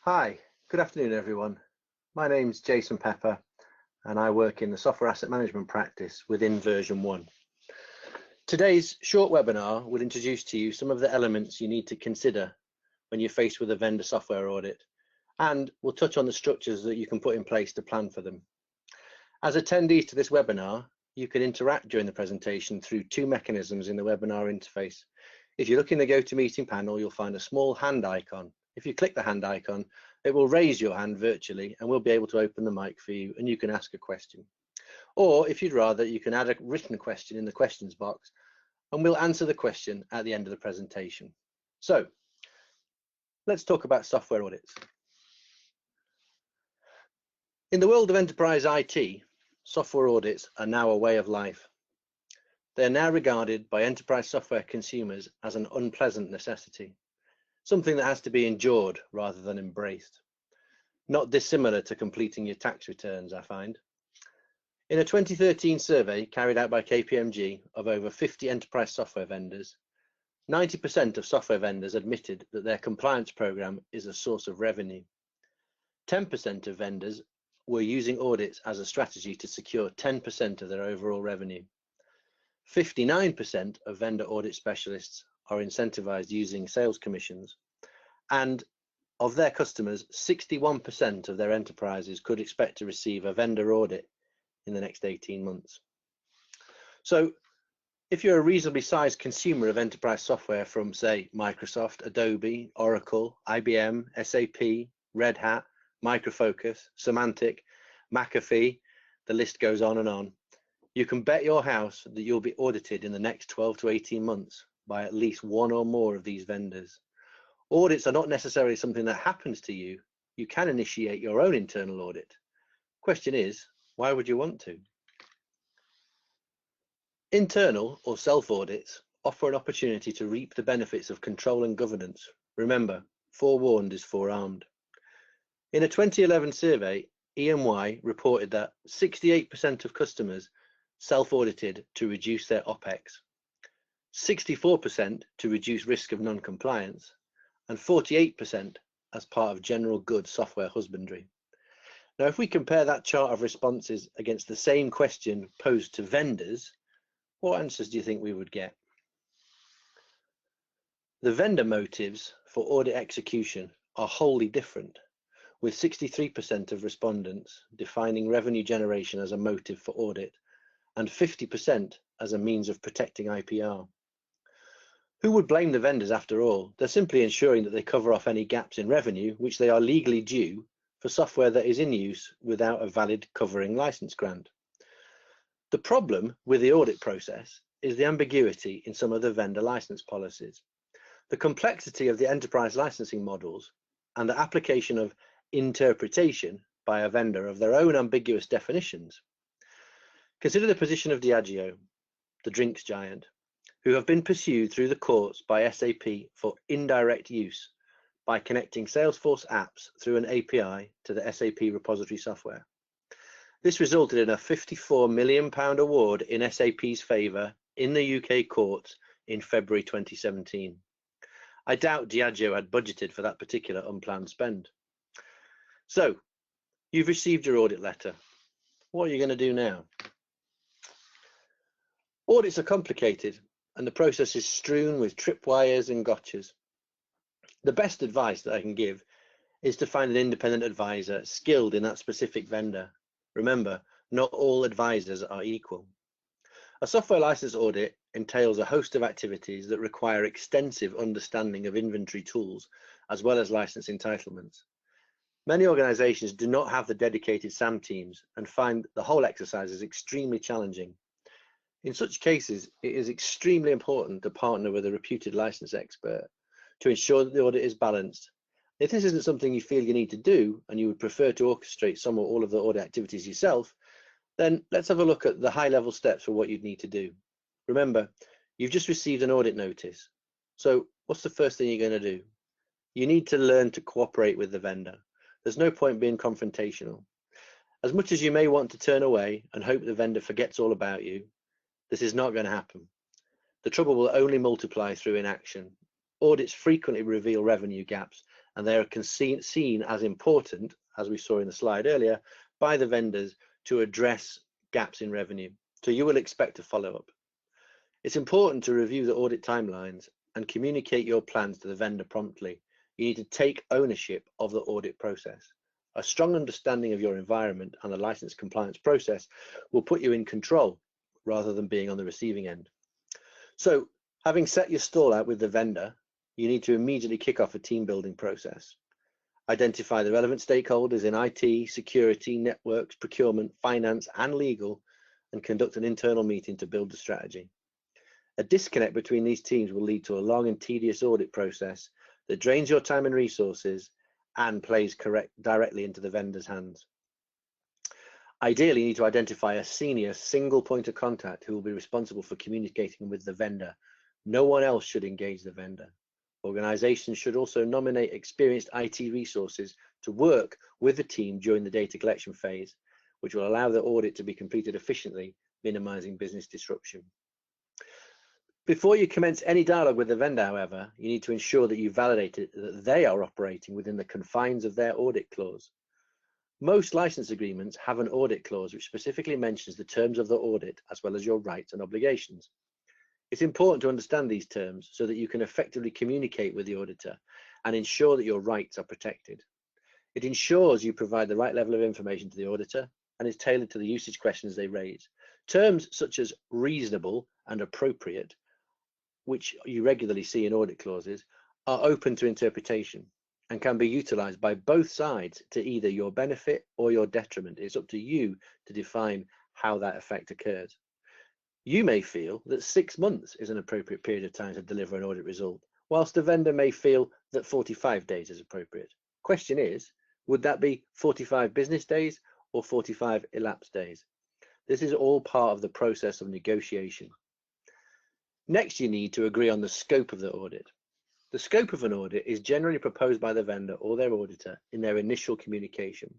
Hi, good afternoon everyone. My name's Jason Pepper and I work in the software asset management practice within version 1. Today's short webinar will introduce to you some of the elements you need to consider when you're faced with a vendor software audit, and we'll touch on the structures that you can put in place to plan for them. As attendees to this webinar, you can interact during the presentation through two mechanisms in the webinar interface. If you look in the GoToMeeting panel, you'll find a small hand icon. If you click the hand icon, it will raise your hand virtually and we'll be able to open the mic for you and you can ask a question. Or if you'd rather, you can add a written question in the questions box and we'll answer the question at the end of the presentation. So let's talk about software audits. In the world of enterprise IT, software audits are now a way of life. They are now regarded by enterprise software consumers as an unpleasant necessity, something that has to be endured rather than embraced. Not dissimilar to completing your tax returns, I find. In a 2013 survey carried out by KPMG of over 50 enterprise software vendors, 90% of software vendors admitted that their compliance program is a source of revenue. 10% of vendors were using audits as a strategy to secure 10% of their overall revenue. 59% of vendor audit specialists are incentivized using sales commissions, and of their customers, 61% of their enterprises could expect to receive a vendor audit in the next 18 months. So if you're a reasonably sized consumer of enterprise software from, say, Microsoft, Adobe, Oracle, IBM, SAP, Red Hat, Micro Focus, Symantec, McAfee, the list goes on, you can bet your house that you'll be audited in the next 12 to 18 months by at least one or more of these vendors. Audits are not necessarily something that happens to you. You can initiate your own internal audit. Question is, why would you want to? Internal or self-audits offer an opportunity to reap the benefits of control and governance. Remember, forewarned is forearmed. In a 2011 survey, EY reported that 68% of customers self-audited to reduce their OPEX, 64% to reduce risk of non-compliance, and 48% as part of general good software husbandry. Now, if we compare that chart of responses against the same question posed to vendors, what answers do you think we would get? The vendor motives for audit execution are wholly different, with 63% of respondents defining revenue generation as a motive for audit and 50% as a means of protecting IPR. Who would blame the vendors after all? They're simply ensuring that they cover off any gaps in revenue which they are legally due for software that is in use without a valid covering license grant. The problem with the audit process is the ambiguity in some of the vendor license policies, the complexity of the enterprise licensing models, and the application of interpretation by a vendor of their own ambiguous definitions. Consider the position of Diageo, the drinks giant, who have been pursued through the courts by SAP for indirect use by connecting Salesforce apps through an API to the SAP repository software. This resulted in a £54 million award in SAP's favour in the UK courts in February 2017. I doubt Diageo had budgeted for that particular unplanned spend. So, you've received your audit letter. What are you going to do now? Audits are complicated and the process is strewn with tripwires and gotchas. The best advice that I can give is to find an independent advisor skilled in that specific vendor. Remember, not all advisors are equal. A software license audit entails a host of activities that require extensive understanding of inventory tools as well as license entitlements. Many organizations do not have the dedicated SAM teams and find the whole exercise is extremely challenging. In such cases, it is extremely important to partner with a reputed license expert to ensure that the audit is balanced. If this isn't something you feel you need to do and you would prefer to orchestrate some or all of the audit activities yourself, then let's have a look at the high-level steps for what you'd need to do. Remember, you've just received an audit notice. So what's the first thing you're going to do? You need to learn to cooperate with the vendor. There's no point being confrontational. As much as you may want to turn away and hope the vendor forgets all about you, this is not going to happen. The trouble will only multiply through inaction. Audits frequently reveal revenue gaps and they are seen as important, as we saw in the slide earlier, by the vendors to address gaps in revenue. So you will expect a follow-up. It's important to review the audit timelines and communicate your plans to the vendor promptly. You need to take ownership of the audit process. A strong understanding of your environment and the license compliance process will put you in control rather than being on the receiving end. So, having set your stall out with the vendor, you need to immediately kick off a team building process. Identify the relevant stakeholders in IT, security, networks, procurement, finance, and legal, and conduct an internal meeting to build the strategy. A disconnect between these teams will lead to a long and tedious audit process that drains your time and resources and plays directly into the vendor's hands. Ideally, you need to identify a senior single point of contact who will be responsible for communicating with the vendor. No one else should engage the vendor. Organizations should also nominate experienced IT resources to work with the team during the data collection phase, which will allow the audit to be completed efficiently, minimizing business disruption. Before you commence any dialogue with the vendor, however, you need to ensure that you validate that they are operating within the confines of their audit clause. Most license agreements have an audit clause which specifically mentions the terms of the audit as well as your rights and obligations. It's important to understand these terms so that you can effectively communicate with the auditor and ensure that your rights are protected. It ensures you provide the right level of information to the auditor and is tailored to the usage questions they raise. Terms such as reasonable and appropriate, which you regularly see in audit clauses, are open to interpretation and can be utilized by both sides to either your benefit or your detriment. It's up to you to define how that effect occurs. You may feel that 6 months is an appropriate period of time to deliver an audit result, whilst the vendor may feel that 45 days is appropriate. Question is, would that be 45 business days or 45 elapsed days? This is all part of the process of negotiation. Next, you need to agree on the scope of the audit. The scope of an audit is generally proposed by the vendor or their auditor in their initial communication.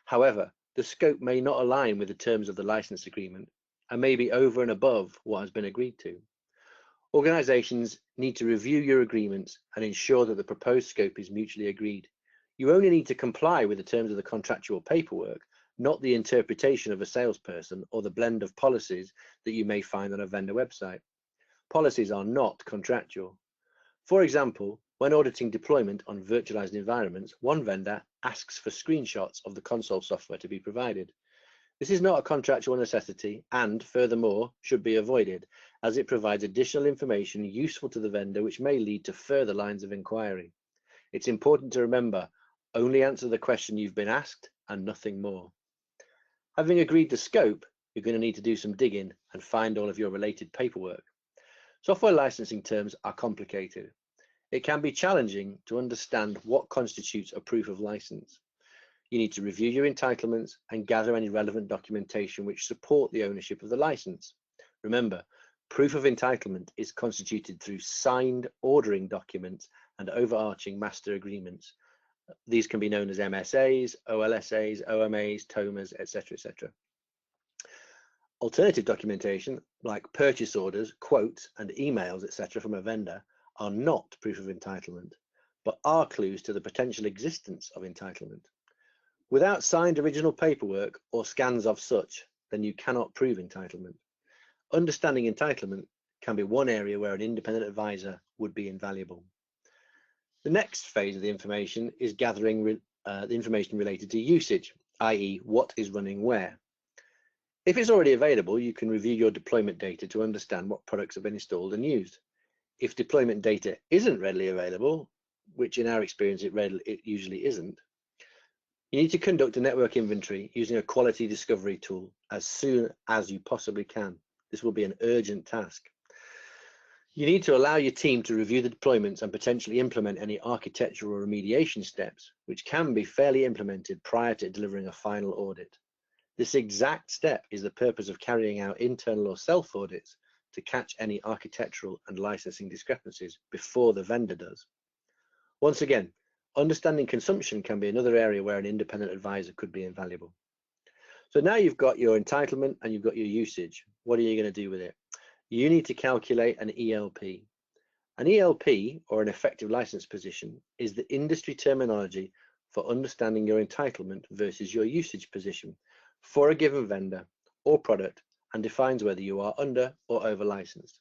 However, the scope may not align with the terms of the license agreement and may be over and above what has been agreed to. Organizations need to review your agreements and ensure that the proposed scope is mutually agreed. You only need to comply with the terms of the contractual paperwork, not the interpretation of a salesperson or the blend of policies that you may find on a vendor website. Policies are not contractual. For example, when auditing deployment on virtualized environments, one vendor asks for screenshots of the console software to be provided. This is not a contractual necessity and, furthermore, should be avoided, as it provides additional information useful to the vendor which may lead to further lines of inquiry. It's important to remember, only answer the question you've been asked and nothing more. Having agreed the scope, you're going to need to do some digging and find all of your related paperwork. Software licensing terms are complicated. It can be challenging to understand what constitutes a proof of license. You need to review your entitlements and gather any relevant documentation which support the ownership of the license. Remember, proof of entitlement is constituted through signed ordering documents and overarching master agreements. These can be known as MSAs, OLSAs, OMAs, TOMAs, etc., etc. Alternative documentation like purchase orders, quotes, and emails, etc. from a vendor are not proof of entitlement, but are clues to the potential existence of entitlement. Without signed original paperwork or scans of such, then you cannot prove entitlement. Understanding entitlement can be one area where an independent advisor would be invaluable. The next phase of the information is gathering the information related to usage, i.e. what is running where. If it's already available, you can review your deployment data to understand what products have been installed and used. If deployment data isn't readily available, which in our experience it usually isn't, you need to conduct a network inventory using a quality discovery tool as soon as you possibly can. This will be an urgent task. You need to allow your team to review the deployments and potentially implement any architectural remediation steps, which can be fairly implemented prior to delivering a final audit. This exact step is the purpose of carrying out internal or self audits to catch any architectural and licensing discrepancies before the vendor does. Once again, understanding consumption can be another area where an independent advisor could be invaluable. So now you've got your entitlement and you've got your usage. What are you going to do with it? You need to calculate an ELP. An ELP, or an effective license position, is the industry terminology for understanding your entitlement versus your usage position for a given vendor or product, and defines whether you are under or over licensed.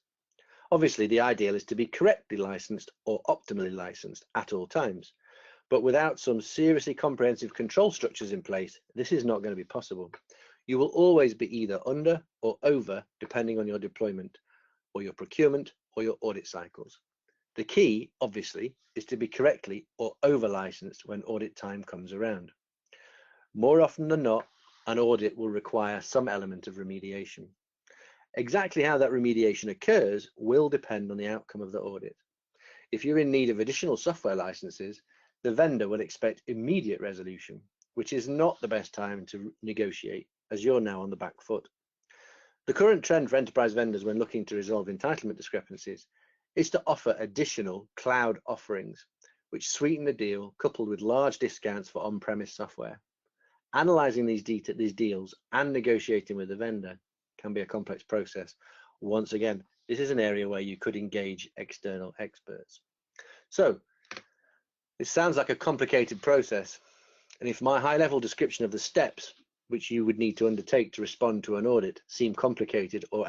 Obviously, the ideal is to be correctly licensed or optimally licensed at all times, but without some seriously comprehensive control structures in place, this is not going to be possible. You will always be either under or over, depending on your deployment, or your procurement, or your audit cycles. The key, obviously, is to be correctly or over licensed when audit time comes around. More often than not, an audit will require some element of remediation. Exactly how that remediation occurs will depend on the outcome of the audit. If you're in need of additional software licenses, the vendor will expect immediate resolution, which is not the best time to negotiate, as you're now on the back foot. The current trend for enterprise vendors when looking to resolve entitlement discrepancies is to offer additional cloud offerings, which sweeten the deal, coupled with large discounts for on-premise software. Analyzing these deals and negotiating with the vendor can be a complex process. Once again, this is an area where you could engage external experts. So, it sounds like a complicated process, and if my high-level description of the steps which you would need to undertake to respond to an audit seem complicated or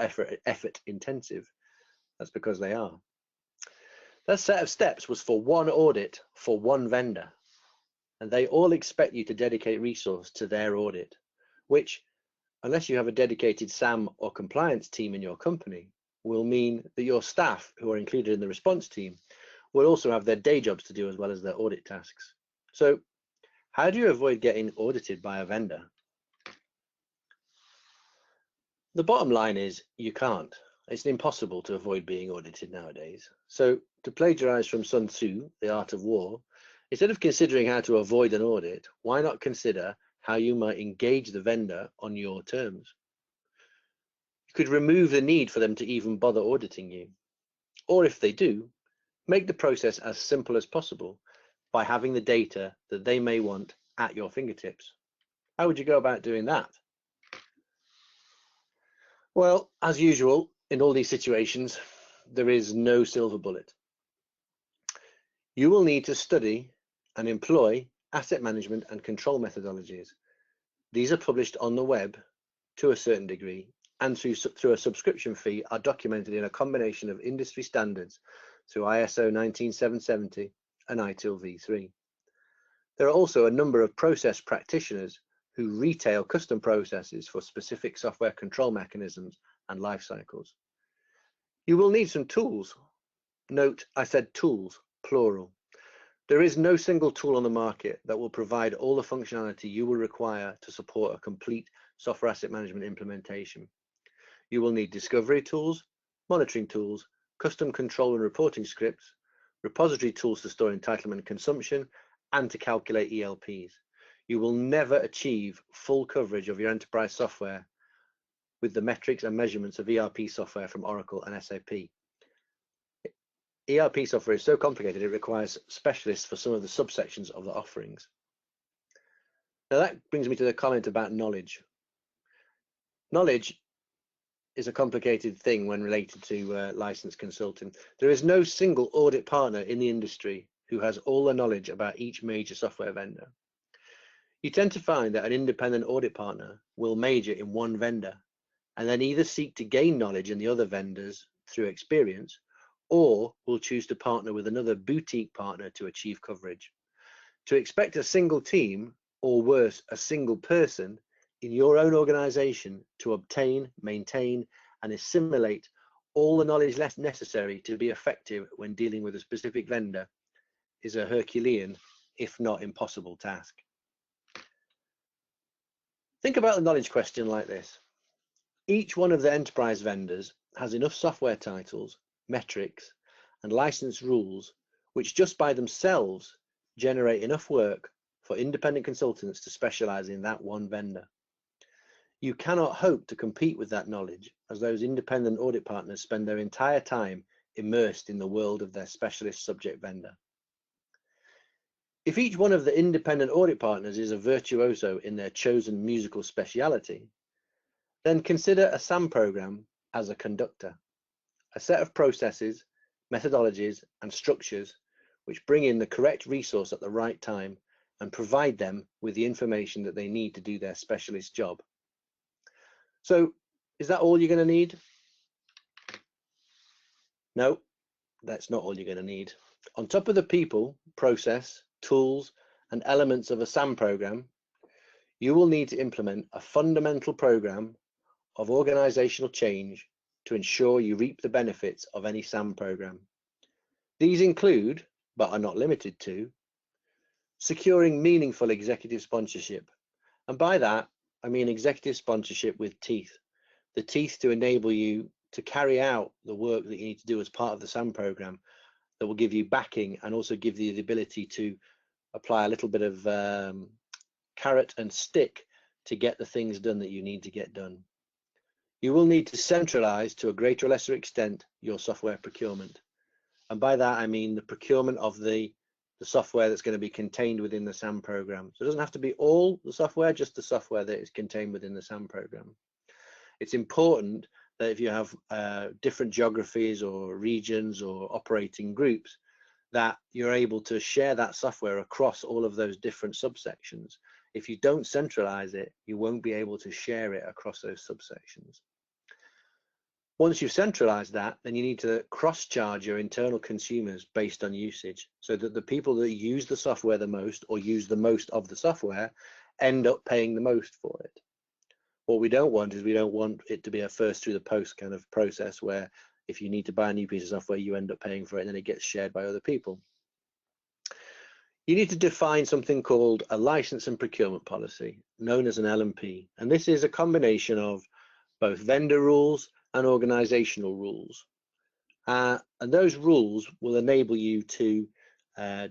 effort-intensive, that's because they are. That set of steps was for one audit for one vendor, and they all expect you to dedicate resource to their audit, which, unless you have a dedicated SAM or compliance team in your company, will mean that your staff who are included in the response team will also have their day jobs to do as well as their audit tasks. So, how do you avoid getting audited by a vendor? The bottom line is you can't. It's impossible to avoid being audited nowadays. So, to plagiarize from Sun Tzu, The Art of War, instead of considering how to avoid an audit, why not consider how you might engage the vendor on your terms? You could remove the need for them to even bother auditing you. Or if they do, make the process as simple as possible by having the data that they may want at your fingertips. How would you go about doing that? Well, as usual, in all these situations, there is no silver bullet. You will need to study and employ asset management and control methodologies. These are published on the web to a certain degree, and through a subscription fee are documented in a combination of industry standards through ISO 19770 and ITIL v3. There are also a number of process practitioners who retail custom processes for specific software control mechanisms and life cycles. You will need some tools. Note, I said tools, plural. There is no single tool on the market that will provide all the functionality you will require to support a complete software asset management implementation. You will need discovery tools, monitoring tools, custom control and reporting scripts, repository tools to store entitlement and consumption, and to calculate ELPs. You will never achieve full coverage of your enterprise software with the metrics and measurements of ERP software from Oracle and SAP. ERP software is so complicated it requires specialists for some of the subsections of the offerings. Now that brings me to the comment about knowledge. Knowledge is a complicated thing when related to licensed consulting. There is no single audit partner in the industry who has all the knowledge about each major software vendor. You tend to find that an independent audit partner will major in one vendor and then either seek to gain knowledge in the other vendors through experience, or will choose to partner with another boutique partner to achieve coverage. To expect a single team, or worse, a single person in your own organization to obtain, maintain, and assimilate all the knowledge necessary to be effective when dealing with a specific vendor is a Herculean, if not impossible, task. Think about the knowledge question like this. Each one of the enterprise vendors has enough software titles, metrics, and license rules which just by themselves generate enough work for independent consultants to specialize in that one vendor. You cannot hope to compete with that knowledge, as those independent audit partners spend their entire time immersed in the world of their specialist subject vendor. If each one of the independent audit partners is a virtuoso in their chosen musical speciality, then consider a SAM program as a conductor, a set of processes, methodologies, and structures which bring in the correct resource at the right time and provide them with the information that they need to do their specialist job. So, is that all you're going to need? No, that's not all you're going to need. On top of the people, process, tools, and elements of a SAM program, you will need to implement a fundamental program of organizational change to ensure you reap the benefits of any SAM program. These include, but are not limited to, securing meaningful executive sponsorship. And by that, I mean executive sponsorship with teeth. The teeth to enable you to carry out the work that you need to do as part of the SAM program that will give you backing and also give you the ability to apply a little bit of carrot and stick to get the things done that you need to get done. You will need to centralize to a greater or lesser extent your software procurement. And by that, I mean the procurement of the software that's going to be contained within the SAM program. So it doesn't have to be all the software, just the software that is contained within the SAM program. It's important that if you have different geographies or regions or operating groups, that you're able to share that software across all of those different subsections. If you don't centralize it, you won't be able to share it across those subsections. Once you've centralized that, then you need to cross-charge your internal consumers based on usage, so that the people that use the software the most or use the most of the software end up paying the most for it. What we don't want is we don't want it to be a first through the post kind of process where if you need to buy a new piece of software, you end up paying for it and then it gets shared by other people. You need to define something called a license and procurement policy, known as an L&P. And this is a combination of both vendor rules and organizational rules. And those rules will enable you to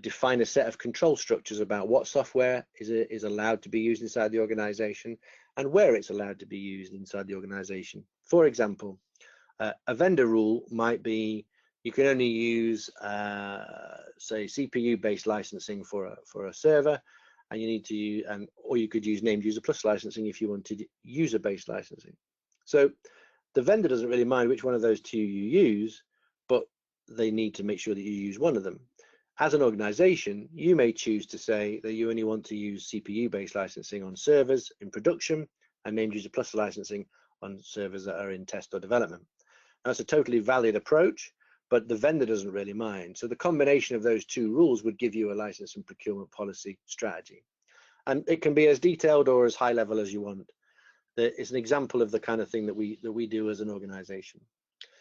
define a set of control structures about what software is allowed to be used inside the organization and where it's allowed to be used inside the organization. For example, a vendor rule might be you can only use, say, CPU-based licensing for a server, and you need to use, or you could use named user plus licensing if you wanted user-based licensing. So the vendor doesn't really mind which one of those two you use, but they need to make sure that you use one of them. As an organization, you may choose to say that you only want to use CPU-based licensing on servers in production and named user plus licensing on servers that are in test or development. That's a totally valid approach, but the vendor doesn't really mind. So the combination of those two rules would give you a license and procurement policy strategy. And it can be as detailed or as high level as you want. It's an example of the kind of thing that we do as an organization.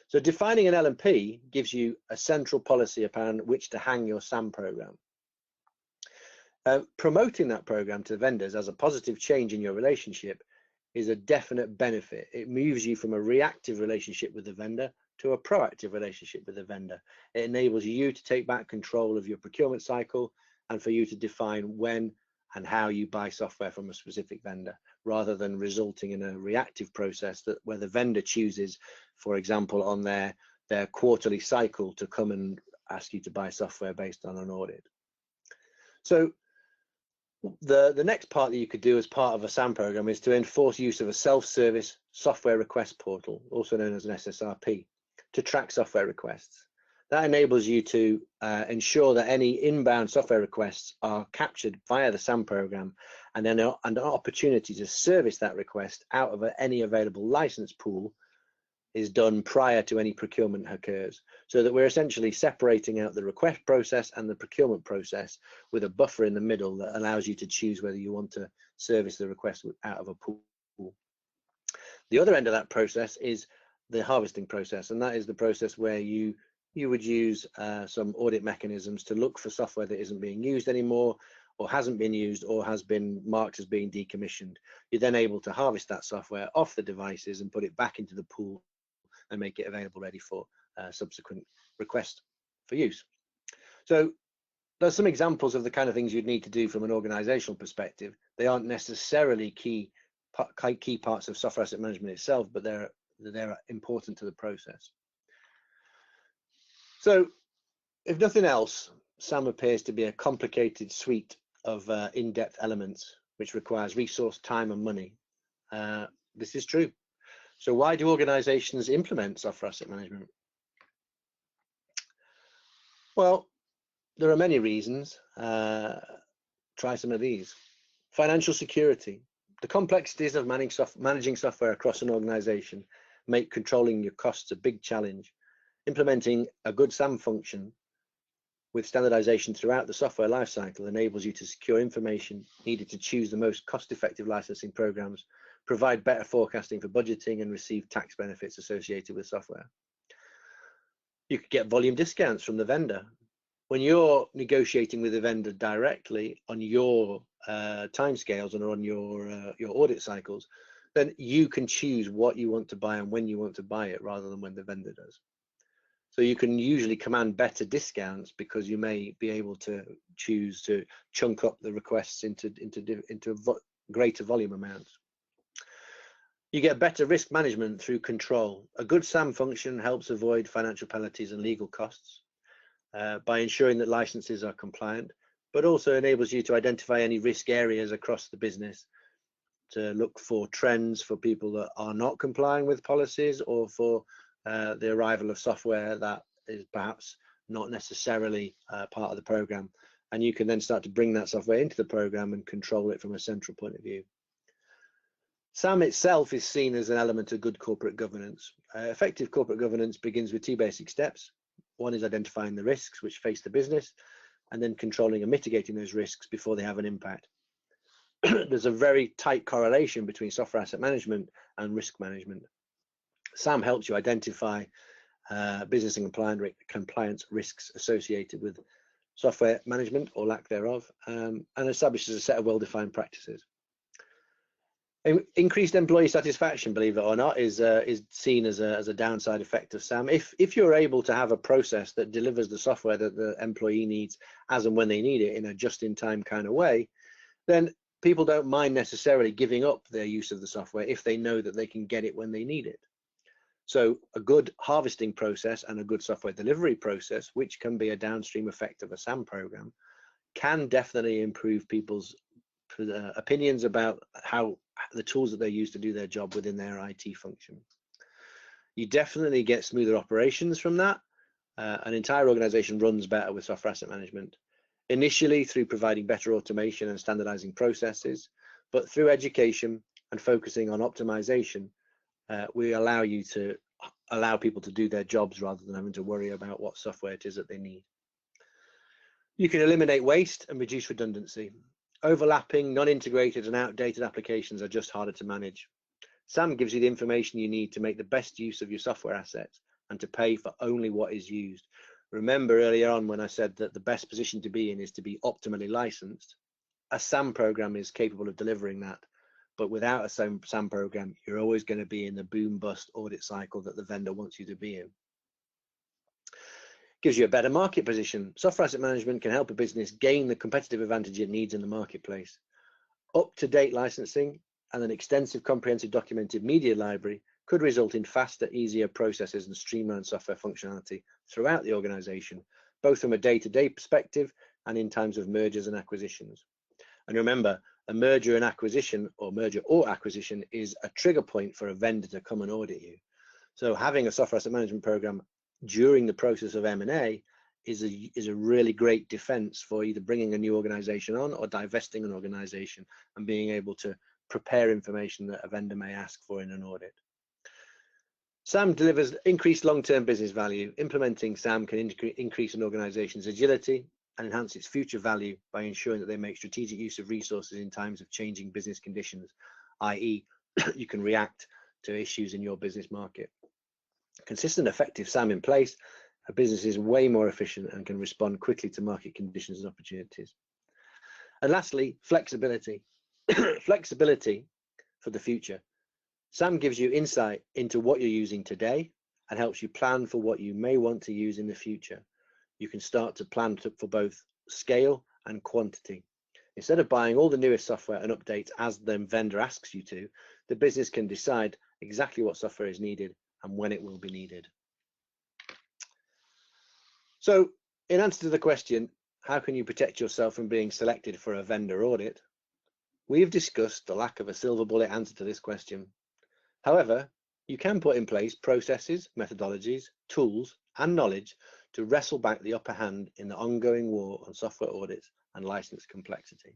So defining an L&P gives you a central policy upon which to hang your SAM program. Promoting that program to vendors as a positive change in your relationship is a definite benefit. It moves you from a reactive relationship with the vendor to a proactive relationship with the vendor. It enables you to take back control of your procurement cycle and for you to define when and how you buy software from a specific vendor, rather than resulting in a reactive process where the vendor chooses, for example, on their quarterly cycle to come and ask you to buy software based on an audit. So the next part that you could do as part of a SAM program is to enforce use of a self-service software request portal, also known as an SSRP, to track software requests. That enables you to ensure that any inbound software requests are captured via the SAM program, and then an opportunity to service that request out of any available license pool is done prior to any procurement occurs, so that we're essentially separating out the request process and the procurement process with a buffer in the middle that allows you to choose whether you want to service the request out of a pool. The other end of that process is the harvesting process, and that is the process where you would use some audit mechanisms to look for software that isn't being used anymore, or hasn't been used, or has been marked as being decommissioned. You're then able to harvest that software off the devices and put it back into the pool and make it available ready for subsequent request for use. So there's some examples of the kind of things you'd need to do from an organizational perspective. They aren't necessarily key parts of software asset management itself, but they're important to the process. So if nothing else, SAM appears to be a complicated suite of in-depth elements which requires resource, time and money. This is true. So why do organizations implement software asset management? Well, there are many reasons. Try some of these. Financial security. The complexities of managing software across an organization make controlling your costs a big challenge. Implementing a good SAM function with standardization throughout the software lifecycle enables you to secure information needed to choose the most cost-effective licensing programs, provide better forecasting for budgeting, and receive tax benefits associated with software. You could get volume discounts from the vendor. When you're negotiating with the vendor directly on your timescales and on your audit cycles, then you can choose what you want to buy and when you want to buy it rather than when the vendor does. So you can usually command better discounts because you may be able to choose to chunk up the requests into greater volume amounts. You get better risk management through control. A good SAM function helps avoid financial penalties and legal costs by ensuring that licenses are compliant, but also enables you to identify any risk areas across the business, to look for trends for people that are not complying with policies, or for the arrival of software that is perhaps not necessarily part of the program. And you can then start to bring that software into the program and control it from a central point of view. SAM itself is seen as an element of good corporate governance. Effective corporate governance begins with two basic steps. One is identifying the risks which face the business, and then controlling and mitigating those risks before they have an impact. There's a very tight correlation between software asset management and risk management. SAM helps you identify business and compliance risks associated with software management or lack thereof, and establishes a set of well-defined practices. Increased employee satisfaction, believe it or not, is seen as a downside effect of SAM. If you're able to have a process that delivers the software that the employee needs as and when they need it in a just-in-time kind of way, then people don't mind necessarily giving up their use of the software if they know that they can get it when they need it. So a good harvesting process and a good software delivery process, which can be a downstream effect of a SAM program, can definitely improve people's opinions about how the tools that they use to do their job within their IT function. You definitely get smoother operations from that. An entire organization runs better with software asset management, initially through providing better automation and standardizing processes, but through education and focusing on optimization, we allow people to do their jobs rather than having to worry about what software it is that they need. You can eliminate waste and reduce redundancy. Overlapping, non-integrated and outdated applications are just harder to manage. SAM gives you the information you need to make the best use of your software assets and to pay for only what is used. Remember earlier on when I said that the best position to be in is to be optimally licensed. A SAM program is capable of delivering that, but without a SAM program, you're always going to be in the boom-bust audit cycle that the vendor wants you to be in. Gives you a better market position. Software asset management can help a business gain the competitive advantage it needs in the marketplace. Up-to-date licensing and an extensive, comprehensive documented media library could result in faster, easier processes and streamlined software functionality throughout the organization, both from a day-to-day perspective and in times of mergers and acquisitions. And remember, a merger and acquisition, or merger or acquisition, is a trigger point for a vendor to come and audit you. So having a software asset management program during the process of M&A is a really great defense for either bringing a new organization on or divesting an organization and being able to prepare information that a vendor may ask for in an audit. SAM delivers increased long-term business value. Implementing SAM can increase an organization's agility and enhance its future value by ensuring that they make strategic use of resources in times of changing business conditions, i.e. you can react to issues in your business market. Consistent, effective SAM in place, a business is way more efficient and can respond quickly to market conditions and opportunities. And lastly, flexibility. Flexibility for the future. SAM gives you insight into what you're using today and helps you plan for what you may want to use in the future. You can start to plan for both scale and quantity. Instead of buying all the newest software and updates as the vendor asks you to, the business can decide exactly what software is needed and when it will be needed. So, in answer to the question, how can you protect yourself from being selected for a vendor audit? We've discussed the lack of a silver bullet answer to this question. However, you can put in place processes, methodologies, tools, and knowledge to wrestle back the upper hand in the ongoing war on software audits and license complexity.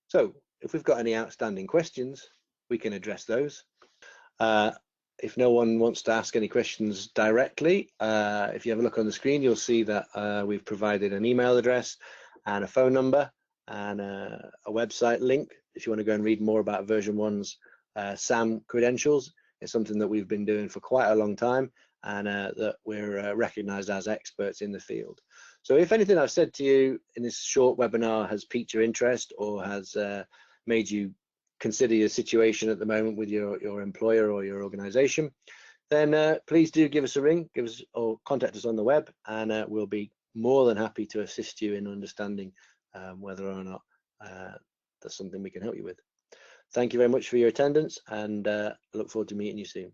So if we've got any outstanding questions, we can address those. If no one wants to ask any questions directly, if you have a look on the screen, you'll see that we've provided an email address and a phone number and a website link if you want to go and read more about version 1's SAM credentials. It's something that we've been doing for quite a long time, and that we're recognized as experts in the field. So if anything I've said to you in this short webinar has piqued your interest or has made you consider your situation at the moment with your employer or your organization, then please do give us a ring, or contact us on the web, and we'll be more than happy to assist you in understanding whether or not that's something we can help you with. Thank you very much for your attendance, and I look forward to meeting you soon.